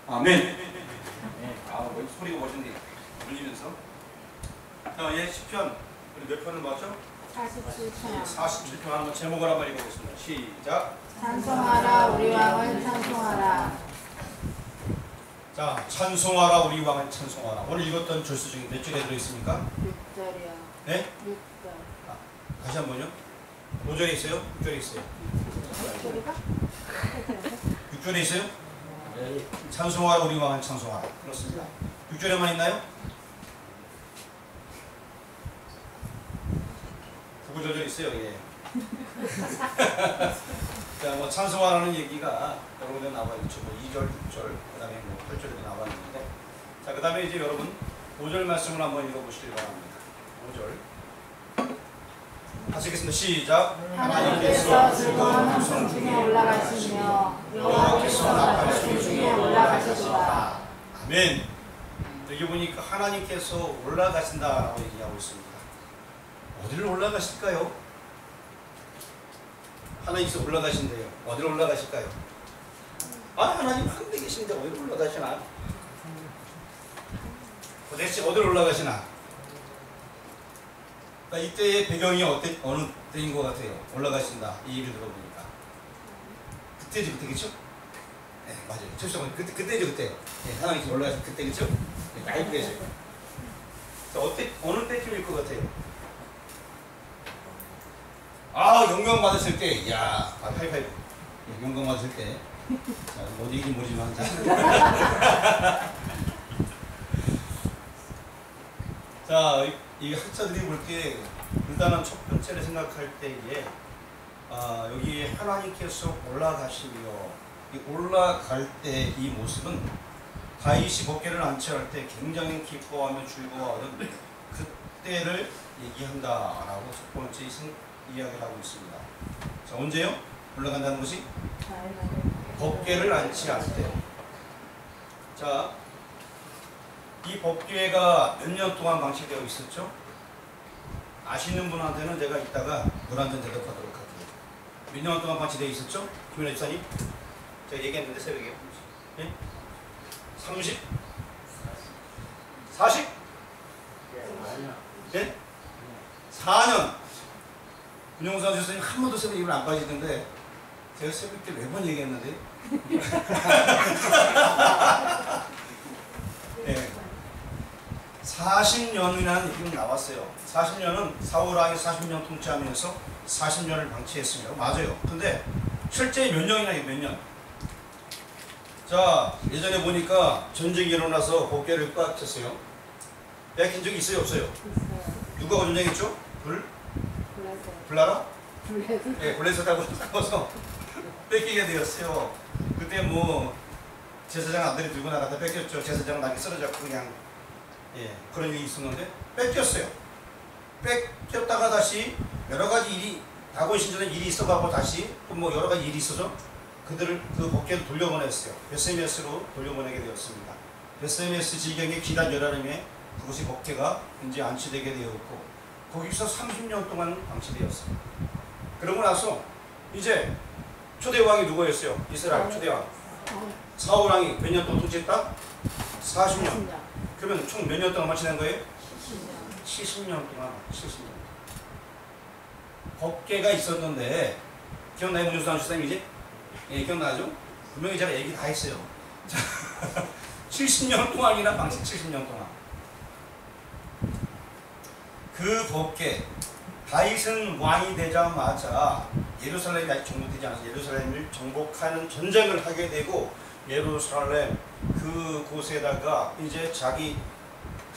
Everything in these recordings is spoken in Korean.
아멘. 네. 뭐 소리가 멋진데 울리면서. 자, 예, 10편. 우리 몇 편을 봤죠? 47편. 47편 한번 제목을 한번 읽어보겠습니다. 시작. 찬송하라 우리 왕을 찬송하라. 자, 찬송하라 우리 왕을 찬송하라. 오늘 읽었던 절수 중에 몇 절에 들어있습니까? 6절이요. 네? 6절. 다시 한 번요. 5절에 있어요? 6절에 있어요? 6절에 있어요? 네. 찬송하라 우리 왕을 찬송하라. 그렇습니다. 6절에만 있나요? 9절에 있어요. 예. 자, 뭐 찬송하라는 얘기가 여러 군데 나와 있죠. 뭐 2절, 6절, 그 다음에 뭐 8절에도 나와 있는데, 자, 그 다음에 이제 여러분 5절 말씀을 한번 읽어보시길 바랍니다. 5절. 다시 읽겠습니다. 시작. 하나님께서 즐거운 함성 중에 올라가시며 여호와께서 나팔 소리 중에 올라가시도다. 아멘. 여기 보니까 하나님께서 올라가신다라고 얘기하고 있습니다. 어디를 올라가실까요? 하나님께서 올라가신대요. 어디로 올라가실까요? 하나님 하늘에 계신데 어디로 올라가시나? 도대체 어디로 올라가시나? 그러니까 이때의 배경이 어느 때인 것 같아요. 올라가신다 이 얘기를 들어보니까 그때죠, 그때겠죠? 네, 맞아요. 죄송합니다. 그때죠, 그때. 네, 하나님께서 올라가신 그때겠죠? 네, 알고 계세요. 어느 때쯤일 것 같아요? 영광 받으실 때, 하이파이브. 영광 받으실 때. 자, 어디 이긴지 모르지만. 자, 이 학자들이 볼 때, 일단은 첫 번째로 생각할 때에, 여기 하나님께서 올라가시며, 이 올라갈 때 이 모습은 다윗이 법궤를 안치할 때 굉장히 기뻐하며 즐거워하던 그때를 얘기한다라고 첫 번째 이야기를 하고 있습니다. 자, 언제요? 올라간다는 것이? 법궤를 안치할 때. 자, 이 법궤가 몇 년 동안 방치되어 있었죠? 아시는 분한테는 제가 이따가 물 한 잔 대답하도록 할게요. 몇 년 동안 방치되어 있었죠? 김연아 집사님? 제가 얘기했는데 새벽에. 네? 30? 40? 네? 4년. 윤영사 교수님 한 번도 새벽에 입을 안 빠지던데 제가 새벽 때 매번 얘기했는데 네. 40년이라는 얘기가 나왔어요. 40년은 사울왕이 40년 통치하면서 40년을 방치했습니다. 맞아요. 근데 실제 몇 년이나 몇 년? 자, 예전에 보니까 전쟁이 일어나서 법궤를 꽉 쳤어요. 뺏긴 적이 있어요, 없어요? 누가 전쟁했죠? 불나라? 네, 블레셋하고 싸워서 뺏기게 되었어요. 그때 뭐 제사장 아들이 들고 나갔다 뺏겼죠. 제사장은 나게 쓰러졌고 그냥 그런 일이 있었는데 뺏겼어요. 뺏겼다가 다시 여러 가지 일이 다윗 신전에 일이 있어가고 다시 또 뭐 여러 가지 일이 있어서 그들을 그 법궤를 돌려보냈어요. 베스메스로 돌려보내게 되었습니다. 베스메스 지경의 기단 열아름에 그것이 법궤가 이제 안치되게 되었고 거기서 30년 동안 방치되었어요. 그러고 나서 이제 초대왕이 누구였어요? 이스라엘 초대왕. 사울왕이 몇 년 동안 통치했다? 40년. 그러면 총 몇 년 동안 방치된 거예요? 70년 동안. 70년. 법궤가 있었는데 기억나요? 문유수한 주사님이지? 예, 기억나죠? 분명히 제가 얘기 다 했어요. 70년 동안이나 방치 70년 동안. 그 법궤, 다윗은 왕이 되자마자 예루살렘이 아직 정복되지 않아서 예루살렘을 정복하는 전쟁을 하게 되고 예루살렘 그곳에다가 이제 자기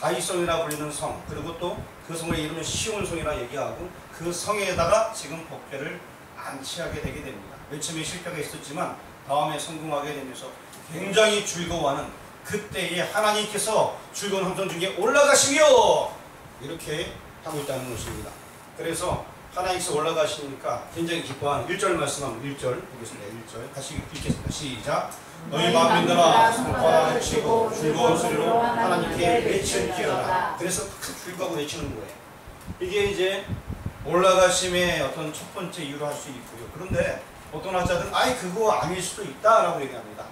다윗성이라 불리는 성, 그리고 또 그 성의 이름은 시온성이라 얘기하고 그 성에다가 지금 법궤를 안치하게 되게 됩니다. 맨 처음에 실패가 있었지만 다음에 성공하게 되면서 굉장히 즐거워하는 그때에 하나님께서 즐거운 함성 중에 올라가시며 이렇게 하고 있다는 것입니다. 그래서 하나님께서 올라가시니까 굉장히 기뻐하는 1절 말씀하면 1절 보겠습니다. 1절 다시 읽겠습니다. 시작. 너희 마음들아 손가락을 치고 즐거운 소리로 하나님께 외칠지어다. 그래서 즐거워 외치는 거예요. 이게 이제 올라가심의 어떤 첫 번째 이유로 할 수 있고요. 그런데 어떤 학자들은 그거 아닐 수도 있다라고 얘기합니다.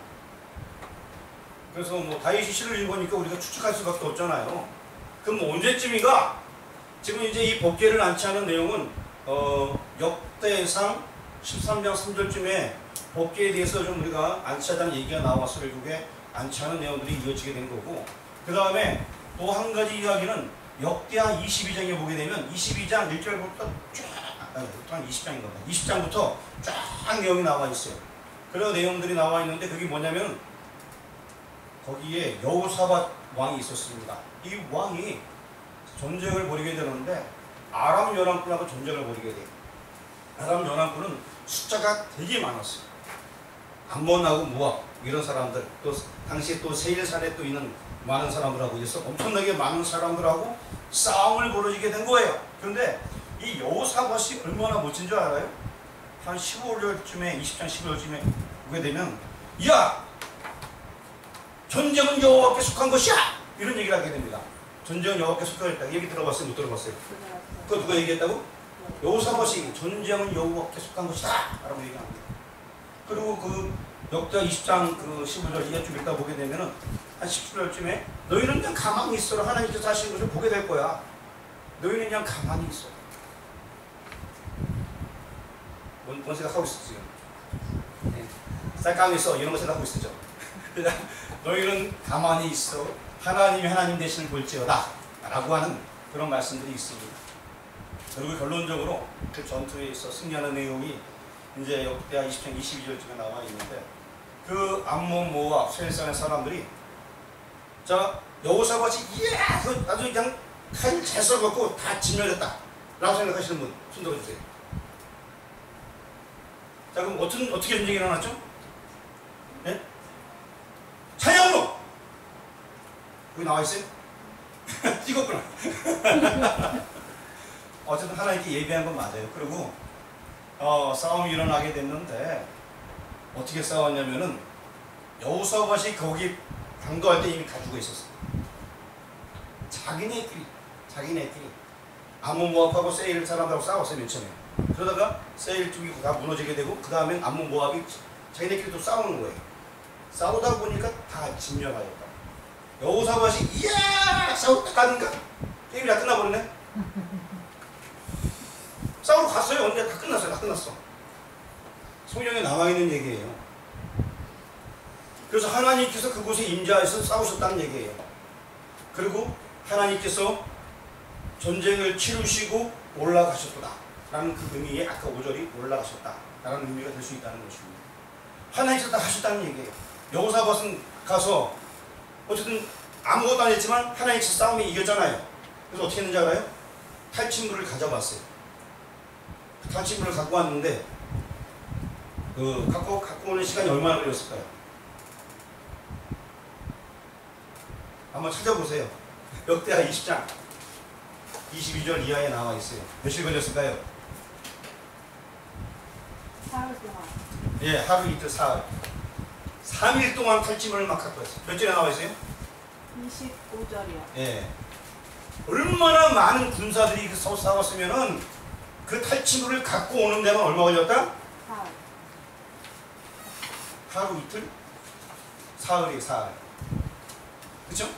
그래서 뭐 다윗이 시를 읽으니까 우리가 추측할 수밖에 없잖아요. 그럼 뭐 언제쯤인가? 지금 이제 이 법궤를 안치하는 내용은 역대상 13장 3절쯤에 법궤에 대해서 좀 우리가 안치하다는 얘기가 나와서 결국에 안치하는 내용들이 이어지게 된 거고, 그 다음에 또 한 가지 이야기는 역대하 22장에 보게 되면 22장 1절부터 쫙 20장인가 봐. 20장부터 쫙 내용이 나와 있어요. 그런 내용들이 나와 있는데 그게 뭐냐면 거기에 여호사밧 왕이 있었습니다. 이 왕이 전쟁을 벌이게 되는데 아람 연합군하고 전쟁을 벌이게 돼요. 아람 연합군은 숫자가 되게 많았어요. 암몬하고 모압 이런 사람들, 또 당시에 또 세일산에 또 있는 많은 사람들하고 있어 엄청나게 많은 사람들하고 싸움을 벌어지게 된 거예요. 그런데 이 여호사밧이 얼마나 멋진 줄 알아요? 한 15절쯤에 20장 15절쯤에 보게 되면 야! 전쟁은 여호와께 속한 것이야! 이런 얘기를 하게 됩니다. 전쟁은 여호와께 속하였다. 얘기 들어봤어요? 못 들어봤어요? 그거 누가 얘기했다고? 여호사밧이 전쟁은 여호와께 속한 것이다! 라고 얘기합니다. 그리고 그 역대 20장 그 15절 이해좀 읽다 보게 되면은 한 17절쯤에 너희는 그냥 가만히 있어라. 하나님께서 하시는 것을 보게 될 거야. 너희는 그냥 가만히 있어. 뭔 생각하고 있어 지금? 네. 쌀감이 있어. 이런 거 생각하고 있었죠. 너희는 가만히 있어. 하나님이 하나님 대신을 볼지어다. 라고 하는 그런 말씀들이 있습니다. 그리고 결론적으로 그 전투에 있어 승리하는 내용이 이제 역대하 20장 22절쯤에 나와 있는데 그 암몬 모압 세일산의 사람들이 자 여호사밧이 이야 아주 그냥 칼 잘 썰갖고 다 진멸했다 라고 생각하시는 분 손 들어주세요. 자 그럼 어떻게 전쟁이 일어났죠? 네? 찬양으로! 거기 나와있어요? 찍었구나. 어쨌든 하나님께 예비한 건 맞아요. 그리고 싸움이 일어나게 됐는데 어떻게 싸웠냐면은 여호사밧이 거기 강도할 때 이미 가지고 있었어요. 자기네끼리 암몬 모압하고 세일 사람들하고 싸웠어요. 맨 처음에. 그러다가 세일 쪽이 다 무너지게 되고 그 다음엔 암몬 모압이 자기네끼리 또 싸우는 거예요. 싸우다 보니까 다 진멸하였다. 여호사밧이 이야 싸우다 가는가 게임이 다 끝나버렸네. 싸우러 갔어요. 언제 다 끝났어요. 다 끝났어. 성경에 나와있는 얘기예요. 그래서 하나님께서 그곳에 임재하여서 싸우셨다는 얘기예요. 그리고 하나님께서 전쟁을 치르시고 올라가셨다 라는 그 의미의 아까 5절이 올라가셨다 라는 의미가 될 수 있다는 것입니다. 하나님께서 다 하셨다는 얘기예요. 여호사밧은 가서 어쨌든 아무것도 안 했지만 하나님께서 싸움에 이겼잖아요. 그래서 어떻게 했는지 알아요? 탈취물을 가져왔어요. 그 탈취물을 갖고 왔는데 갖고 오는 시간이 얼마나 걸렸을까요? 한번 찾아보세요. 역대하 20장 22절 이하에 나와 있어요. 며칠 걸렸을까요? 사흘 동안. 예, 하루 이틀 사흘. 3일 동안 탈취물을 막 갖고 왔어요. 몇 절에 나와 있어요? 25절이요. 예. 얼마나 많은 군사들이 싸웠으면은 그 탈취물을 갖고 오는 데만 얼마 걸렸다? 사흘. 하루 이틀? 사흘이에요, 사흘. 그쵸?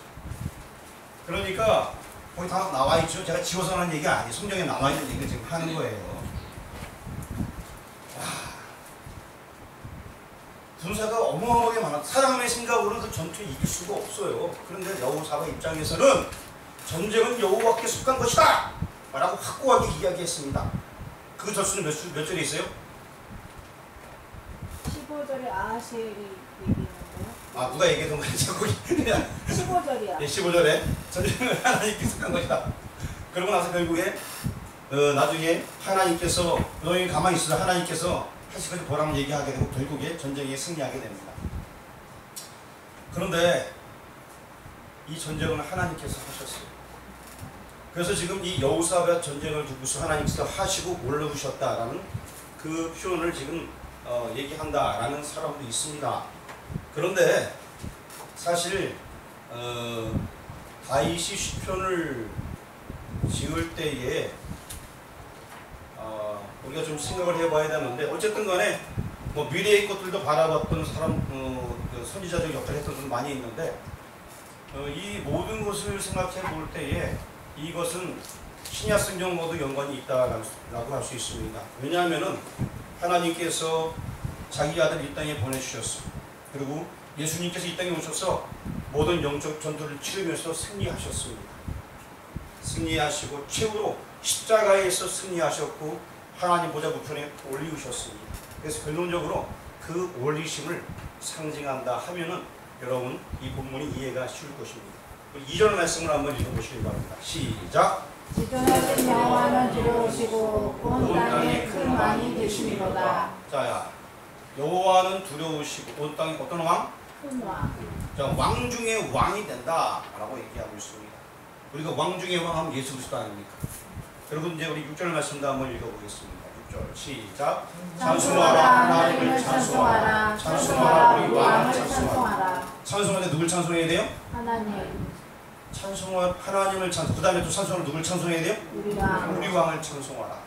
그러니까 거기 다 나와 있죠. 제가 지워서 하는 얘기가 아니에요. 성경에 나와 있는 얘기를 지금 하는 거예요. 와. 군사가 어마어마하게 많아. 사람의 생각으로는 그 전투에 이길 수가 없어요. 그런데 여호사밧 입장에서는 전쟁은 여호와께 속한 것이다! 라고 확고하게 이야기했습니다. 그 절수는 몇 절에 있어요? 15절에 아하셀이 얘기했는데요. 아, 누가 얘기했던 거지? 거기. 15절이야. 예, 15절에 전쟁은 하나님께 속한 것이다. 그러고 나서 결국에 나중에 하나님께서 너희 가만히 있어서 하나님께서 하시까지 보라는 얘기하게 되고 결국에 전쟁에 승리하게 됩니다. 그런데 이 전쟁은 하나님께서 하셨어요. 그래서 지금 이 여호사밧 전쟁을 두고서 하나님께서 하시고 올라오셨다라는 그 표현을 지금 얘기한다라는 사람도 있습니다. 그런데 사실 다윗이 시편을 지을 때에 우리가 좀 생각을 해봐야 되는데 어쨌든 간에 뭐 미래의 것들도 바라봤던 사람 선지자적 역할을 했던 분들 많이 있는데 이 모든 것을 생각해 볼 때에 이것은 신약 성경과도 연관이 있다라고 할 수 있습니다. 왜냐하면은 하나님께서 자기 아들 이 땅에 보내주셨어. 그리고 예수님께서 이 땅에 오셔서 모든 영적 전투를 치르면서 승리하셨습니다. 승리하시고 최후로 십자가에서 승리하셨고 하나님 보좌 우편에 올리우셨습니다. 그래서 결론적으로 그 올리심을 상징한다 하면은 여러분 이 본문이 이해가 쉬울 것입니다. 2절 말씀을 한번 읽어보시기 바랍니다. 시작. 지존하신 여호와는 두려우시고 온 땅에 큰 왕이 되시리로다. 자, 여호와는 두려우시고 온 땅에 어떤 왕? 큰 왕. 자, 왕 중에 왕이 된다라고 얘기하고 있습니다. 우리가 왕 중에 왕 하면 예수 그리스도 아닙니까? 여러분 이제 우리 6절 말씀도 한번 읽어보겠습니다. 6절 시작. 찬송하라 하나님을 찬송하라. 찬송하라 우리 왕을 찬송하라. 찬송할 때 누굴 찬송해야 돼요? 하나님. 찬송할 하나님을 찬송. 그 다음에 또 찬송할 누굴 찬송해야 돼요? 우리 왕을 찬송하라.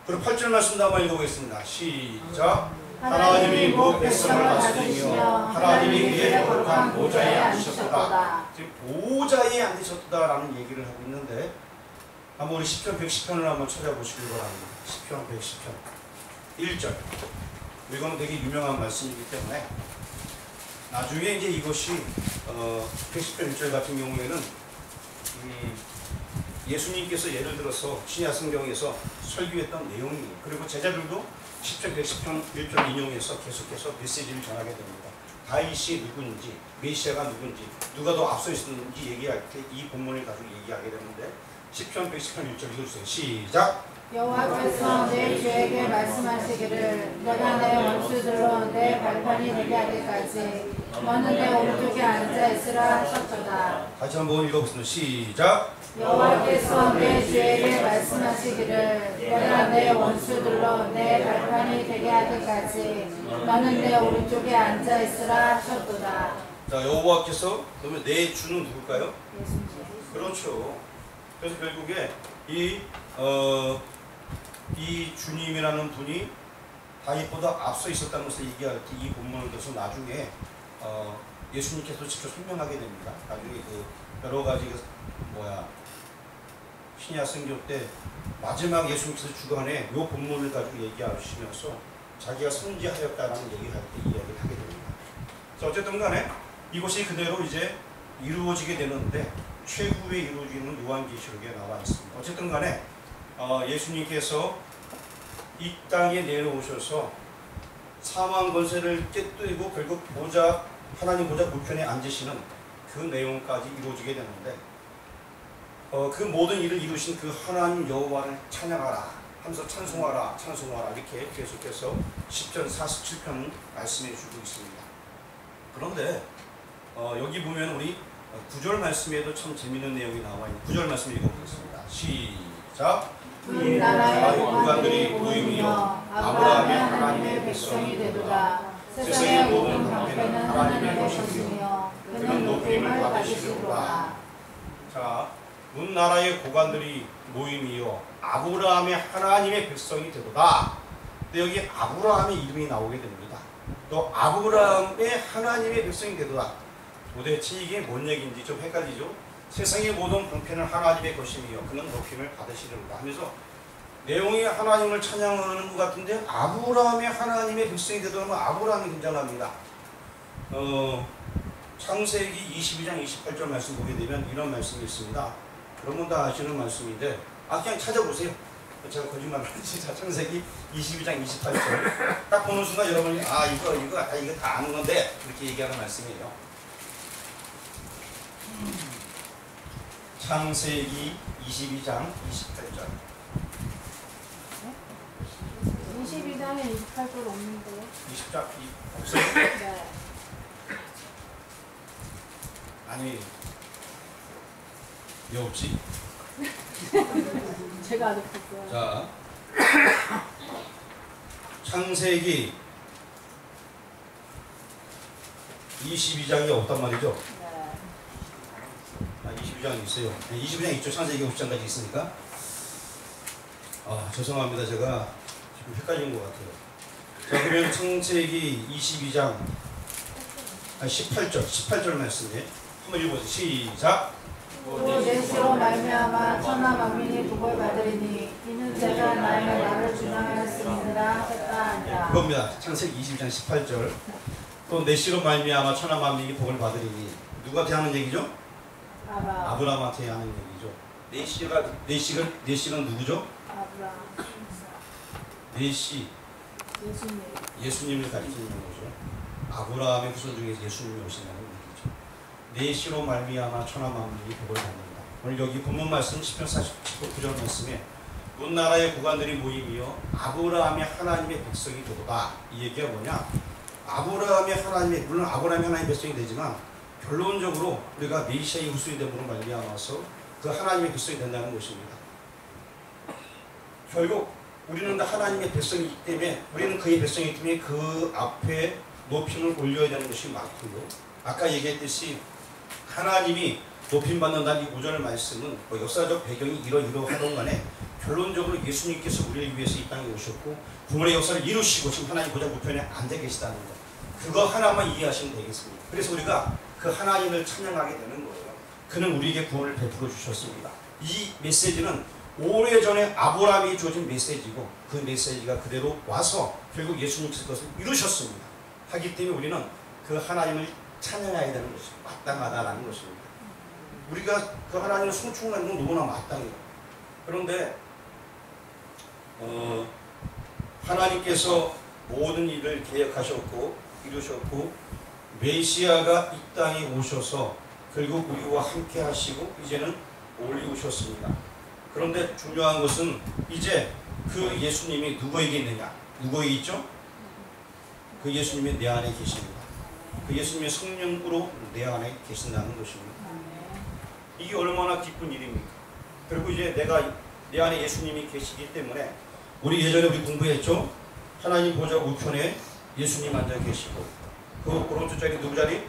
그리고 8절 말씀도 한번 읽어보겠습니다. 시작. 하나님이 그 백성을 다스리며 하나님이 그의 거룩한 보좌에 앉으셨도다. 지금 보좌에 앉으셨다라는 얘기를 하고 있는데 한번 우리 10편 110편을 한번 찾아보시기 바랍니다. 10편 110편 1절. 이거는 되게 유명한 말씀이기 때문에 나중에 이제 이것이 110편 1절 같은 경우에는 예수님께서 예를 들어서 신약 성경에서 설교했던 내용이에요. 그리고 제자들도 10편 110편 1절 인용해서 계속해서 메시지를 전하게 됩니다. 다윗이 누군지, 메시아가 누군지, 누가 더 앞서 있었는지 얘기할 때 이 본문을 가지고 얘기하게 되는데 10편 110편 1절 읽어주세요. 시작. 여호와께서 내 주에게 말씀하시기를 너가 내 원수들로 내 발판이 되게 하기까지 너는 내 오른쪽에 앉아 있으라 하셨도다. 다시 한번 읽어보겠습니다. 시작. 여호와께서 내 주에게 말씀하시기를 너가 내 원수들로 내 발판이 되게 하기까지 너는 내 오른쪽에 앉아 있으라 하셨도다. 자, 여호와께서 그러면 내 주는 누굴까요? 예수님. 그렇죠. 그래서 결국에 이 주님이라는 분이 다윗보다 앞서 있었다는 것을 얘기할 때 이 본문을 통해서 나중에 예수님께서 직접 설명하게 됩니다. 나중에 그 여러 가지 신약 성경 때 마지막 예수님께서 주간에 이 본문을 가지고 얘기하시면서 자기가 선지하였다라는 얘기를 할 때 이야기를 하게 됩니다. 자, 어쨌든 간에 이것이 그대로 이제 이루어지게 되는데 최후에 이루어지는 요한계시록에 나와 있습니다. 어쨌든 간에 예수님께서 이 땅에 내려오셔서 사망 권세를 깨뜨리고 결국 하나님 보좌 우편에 앉으시는 그 내용까지 이루어지게 되는데 그 모든 일을 이루신 그 하나님 여호와를 찬양하라 하면서 찬송하라 이렇게 계속해서 10편 47편 말씀해 주고 있습니다. 그런데 여기 보면 우리 9절 말씀에도 참 재미있는 내용이 나와 있는 9절 말씀 읽어보겠습니다. 시작. 나라의 고관들이 모임이여 아브라함의 하나님의 백성이 되도다. 세상의 모든 방패는 하나님의 것이며 그는 높임을 받으시리로다. 자, 문 나라의 고관들이 모임이여 아브라함의 하나님의 백성이 되도다. 근데 여기 아브라함의 이름이 나오게 됩니다. 또 아브라함의 하나님의 백성이 되도다. 도대체 이게 뭔 얘기인지 좀 헷갈리죠? 세상의 모든 방패는 하나님의 것이며 그는 높임을 받으시리로다 하면서 내용이 하나님을 찬양하는 것 같은데 아브라함의 하나님의 백성이 되도록 아브라함이 등장합니다. 창세기 22장 28절 말씀 보게 되면 이런 말씀이 있습니다. 여러분 다 아시는 말씀인데 그냥 찾아보세요. 제가 거짓말 하지. 창세기 22장 28절 딱 보는 순간 여러분이 이거 다 아는 건데 이렇게 얘기하는 말씀이에요. 창세기 22장 28절 22장에 28절 없는데요? 20장 없어요? 네. 아니 왜 없지? 제가 아직 봤어요. 자, 창세기 22장이 없단 말이죠? 네. 22장이 있어요. 22장 있죠. 창세기 50장까지 있으니까. 죄송합니다. 제가 지금 헷갈린 것 같아요. 자, 그러면 창세기 22장 18절 말씀에 한번 읽어보세요. 시작. 또 내시로 말미암아 천하 만민이 복을 받으리니 이는 제가 나를 주장하였음이니라 했다 하니라. 그겁니다. 창세기 22장 18절. 또 내시로 말미암아 천하 만민이 복을 받으리니 누구한테 하는 얘기죠? 아브라함한테 하는 얘기죠. 내시가 누구죠? 내시 예수님을 가리키는 거죠. 아브라함의 후손 중에 예수님이 오신다는 얘기죠. 내시로 말미암아 천하 만민이 복을 받는다. 오늘 여기 본문 말씀 10편 49절 말씀에 문 나라의 고관들이 모임이여 아브라함의 하나님의 백성이 되도다. 이 얘기가 뭐냐? 물론 아브라함이 하나님의 백성이 되지만 결론적으로 우리가 메시아의 후손이 됨으로 말미암아서 그 하나님의 백성이 된다는 것입니다. 결국 우리는 하나님의 백성이기 때문에 우리는 그의 백성이기 때문에 그 앞에 높임을 올려야 되는 것이 맞고요. 아까 얘기했듯이 하나님이 높임받는다는 이 5절 말씀은 뭐 역사적 배경이 이러하던 간에 결론적으로 예수님께서 우리를 위해서 이 땅에 오셨고 구원의 역사를 이루시고 지금 하나님 보좌 우편에 앉아 계시다는 것, 그거 하나만 이해하시면 되겠습니다. 그래서 우리가 그 하나님을 찬양하게 되는 거예요. 그는 우리에게 구원을 베풀어 주셨습니다. 이 메시지는 오래전에 아브라함이 주어진 메시지고 그 메시지가 그대로 와서 결국 예수님께서 그것을 이루셨습니다. 하기 때문에 우리는 그 하나님을 찬양해야 되는 것이 마땅하다라는 것입니다. 우리가 그 하나님을 송축하는 건 너무나 마땅해요. 그런데 하나님께서 모든 일을 계획하셨고 이루셨고 메시아가 이 땅에 오셔서 결국 우리와 함께 하시고 이제는 올리우셨습니다. 그런데 중요한 것은 이제 그 예수님이 누구에게 있느냐? 누구에게 있죠? 그 예수님이 내 안에 계십니다. 그 예수님의 성령으로 내 안에 계신다는 것입니다. 이게 얼마나 기쁜 일입니까? 그리고 이제 내 안에 예수님이 계시기 때문에 우리 예전에 우리 공부했죠? 하나님 보좌 우편에 예수님 앉아 계시고 그 오른쪽 자리 누구 자리?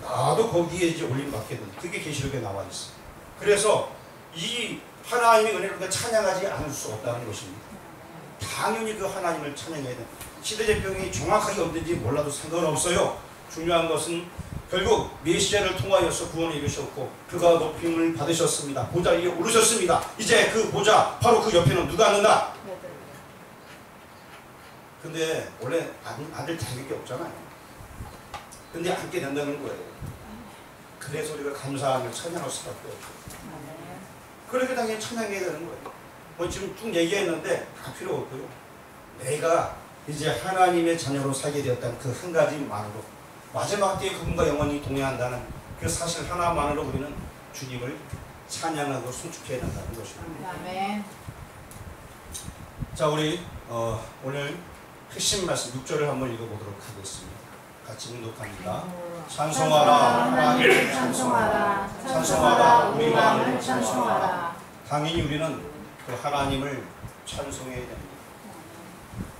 나도 거기에 이제 올림받게 된 그게 계시록에 나와 있어요. 그래서 이 하나님의 은혜를 찬양하지 않을 수 없다는 것입니다. 당연히 그 하나님을 찬양해야 됩니다. 시대적병이 정확하게 없는지 몰라도 상관없어요. 중요한 것은 결국 메시아를 통하여서 구원을 이루셨고 그가 높임을 받으셨습니다. 보좌 위에 오르셨습니다. 이제 그 보좌 바로 그 옆에는 누가 앉는다? 근데 원래 앉을 자격이 없잖아요. 근데 앉게 된다는 거예요. 그래서 우리가 감사하며 찬양할 수밖에 없고 그렇게 당연히 찬양해야 되는 거예요. 뭐 지금 쭉 얘기했는데 다 필요 없고요. 내가 이제 하나님의 자녀로 살게 되었다는 그 한 가지만으로 마지막 때에 그분과 영원히 동행한다는 그 사실 하나만으로 우리는 주님을 찬양하고 송축해야 된다는 것입니다. 아멘. 자, 우리 오늘 핵심 말씀 6절을 한번 읽어보도록 하겠습니다. 같이 낭독합니다. 찬송하라 하나님을 찬송하라 찬송하라 우리 왕을 찬송하라. 당연히 우리는 그 하나님을 찬송해야 됩니다.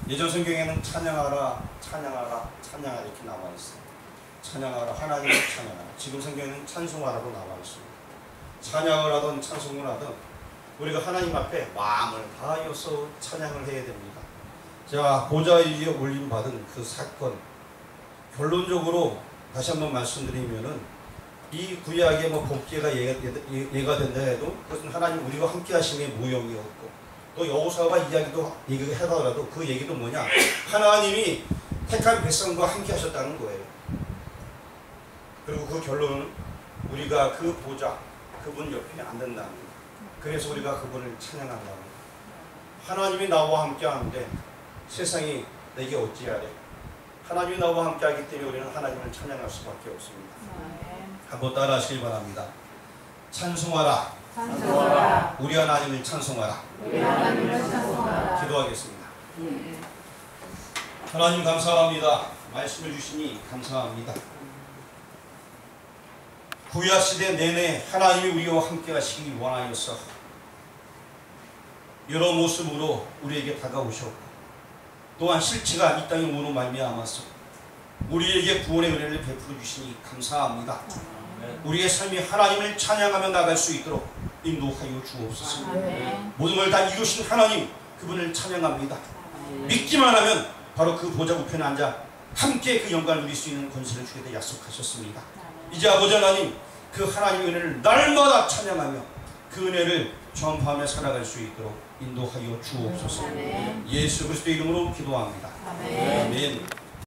예전 성경에는 찬양하라 찬양하라 찬양하라 이렇게 나와 있어요. 찬양하라 하나님을 찬양하라. 지금 성경에는 찬송하라고 나와 있습니다. 찬양을 하든 찬송을 하든 우리가 하나님 앞에 마음을 다하여서 찬양을 해야 됩니다. 자, 보좌 위에 올림받은 그 사건, 결론적으로 다시 한번 말씀드리면은 이 구약의 뭐 복제가 예가 된다 해도 그것은 하나님 우리와 함께 하심의 모형이었고 또 여호수아가 이야기도 얘기를 하더라도 그 얘기도 뭐냐? 하나님이 택한 백성과 함께 하셨다는 거예요. 그리고 그 결론은 우리가 그 보좌, 그분 옆에 앉는다는 거예요. 그래서 우리가 그분을 찬양한다는 거예요. 하나님이 나와 함께 하는데 세상이 내게 어찌하래? 하나님이 나와 함께 하기 때문에 우리는 하나님을 찬양할 수밖에 없습니다. 한번 따라 하시길 바랍니다. 찬송하라. 찬송하라. 우리 하나님을 찬송하라. 우리 하나님을 찬송하라. 기도하겠습니다. 하나님 감사합니다. 말씀을 주시니 감사합니다. 구약 시대 내내 하나님이 우리와 함께 하시기 원하여서 여러 모습으로 우리에게 다가오셨고 또한 실체가 이 땅에 오므로 말미암아서 우리에게 구원의 은혜를 베풀어 주시니 감사합니다. 우리의 삶이 하나님을 찬양하며 나갈 수 있도록 인도하여 주옵소서. 모든 걸 다 이루신 하나님 그분을 찬양합니다. 믿기만 하면 바로 그 보좌 우편에 앉아 함께 그 영광을 누릴 수 있는 권세를 주게 약속하셨습니다. 이제 아버지 하나님, 그 하나님의 은혜를 날마다 찬양하며 그 은혜를 전파하며 살아갈 수 있도록 인도하여 주옵소서. 예수 그리스도의 이름으로 기도합니다. 아멘.